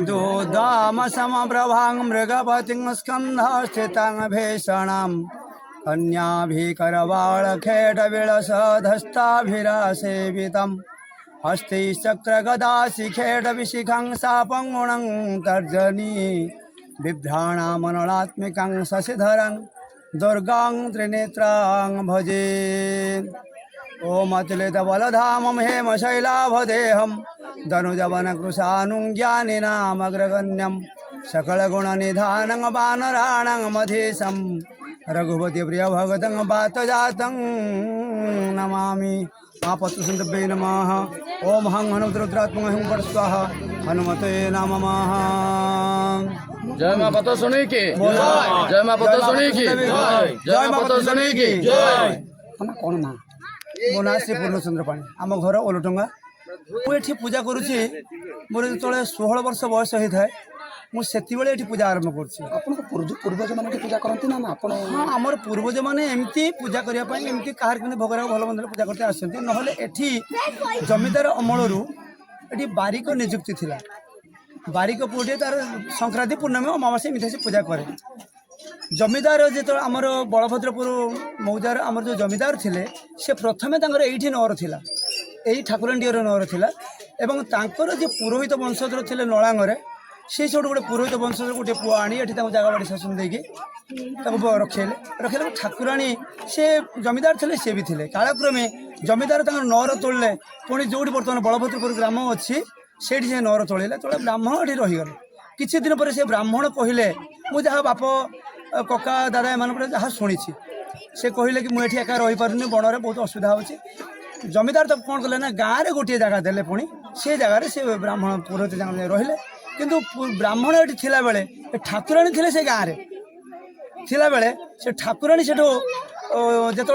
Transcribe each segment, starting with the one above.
दूदाम समप्रभां मृगपतिं स्कन्धस्थितं भीषणं कन्याभिकरवाळखेटविलसधस्ताभिरासेवितं हस्तैश्चक्रगदाशिखेटविशिखं सापङ्गुणं तर्जनी बिभ्राणामनलात्मिकं शशिधरं दुर्गां त्रिनेत्रां भजे। ओम अतुलितबलधामं हेमशैलाभदेहं धनुजवनकृशानुं ज्ञानिनामग्रगण्यं सकलगुणनिधानं वानराणां मधेशं रघुपति प्रियभगतं वातजातं नमामि। महापत्रसुन्दभ्ये नमः। ओम हं हनुमद्रुद्रात्मक हं पर स्वाहा हनुमते नमः। जय मां पतो सुनी की जय मां पतो सुनी की जय मां पतो सुनी की जय। कौन ना मो ना श्री पूर्णचंद्र पाणी आम घर ओलटंगा मुझे पूजा करुच्ची मोर जो 16 वर्ष बयस होता है मुझे पूजा आरंभ करुच्ची। पूर्वज मान पूजा करती ना आप? हाँ आमर पूर्वज मैंने एमती पूजा करने एमती कहार के भोगराग भल मंदिर पूजा करते आसती ना एठी जमीदार अमलू ये बारिक निजुक्ति थिला। बारिक पुटे तार संक्रांति पूर्णमी अमावास्या एमती से पूजा करे। जमीदार जो आमर बलभद्रपुर मौजार आमर जो जमीदार थिले से प्रथमे ये नगर थिला यही ठाकुराणीर नगर थिला एवं तांकर जो पुरोहित वंशज थिले नलांगरे से सब गोटे पुरोहित वंशज गोटे पुआ आनी ये जगह बाड़ी शासन देकी रखेले रखेले ठाकुराणी से जमीदार थे सी भी थे कालक्रमे जमीदार नर तोड़ले पुणी जो बर्तमान बलभद्रपुर ग्राम अच्छी से नर तोड़े तो ब्राह्मण ये रहीगले। किसी दिन पर से ब्राह्मण कहले मुझे जहाँ बाप कका दादा एम जहाँ शुणी से कहले कि मुझे एका रही पार्नि बणरे बहुत असुविधा होची। जमीदार तो कौन कले ना गाँव में गोटे जगह देले पुणी से जगार से ब्राह्मण पुरोहित रहिले किंतु ब्राह्मण ये थिला बेले ठाकुराणी थिले से गाँव में थिला बेले से ठाकुराणी से जो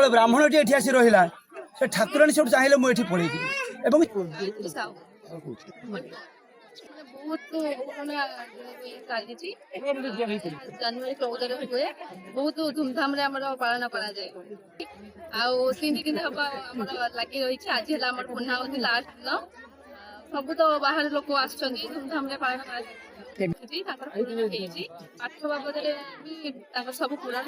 ब्राह्मण ये आसी रहा से ठाकुराणी से चाहिए मुझे पड़े एवं बहुत चली जनवरी 14 हुए बहुत धूमधाम पालन करा जाए तीन दिन हम लगी रही आज है पुना लास्ट दिन सब तो बाहर लोक आस धूमधाम पालन पाठ बाबद भी सब पूरण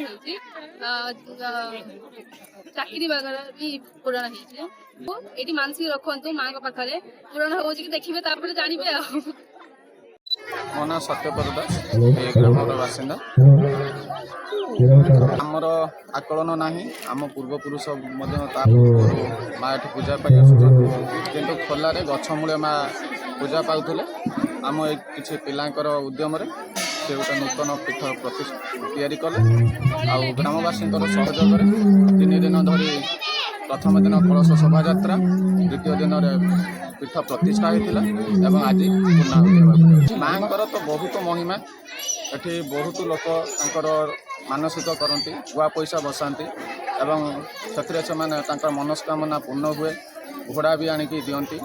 चाकरी वगैरह भी पूरण होती मानसिक रखु माँ पाखे पूरण हो देखिए जानवे मो ना सत्यपद दास ग्राम बासिंदा आमर आकलन ना आम पूर्वपुरुष माँ ये पूजा पाई किंतु खोलार गछमूल माँ पूजा पाऊले आम किसी पिलांकर उद्यम से गोटे नूतन पीठ तैयारी कले ग्रामवासी सहयोग 3 दिन धरी प्रथम दिन कलश शोभा यात्रा द्वितीय दिन पीठ प्रतिष्ठा होता एवं आज पूर्णा माँ तो बहुत महिमा ये बहुत लोक मानसिक करती गुआ पैसा बसाती एवं से मनस्कामना पूर्ण हुए घोड़ा भी आणिकी दियंती।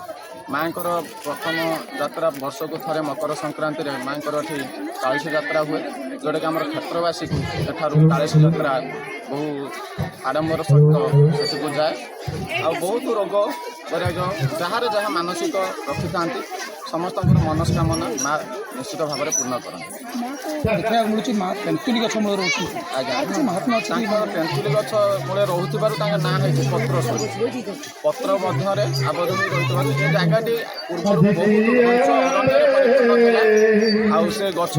माँ प्रथम यात्रा वर्ष को थे मकर संक्रांति माँ कालिशी यात्रा हुए जोटा कि आम क्षेत्रवासी को एठारू कालिशी यात्रा बहु आडंबर सहित से जाए आ बहुत रोग वैराग्य जहाँ जहाँ मानसिक रखि था समस्त मनस्कामना माँ निश्चित भाव में पूर्ण करती। देखा मिलूँ माँ तेंतुली गछ मूल रोचे आज्ञा महात्मा तेंतुली गछ मूल रोथार ना है पत्रस्वरी पत्र मध्य आबद्ध हो रही जगह पूर्व बहुत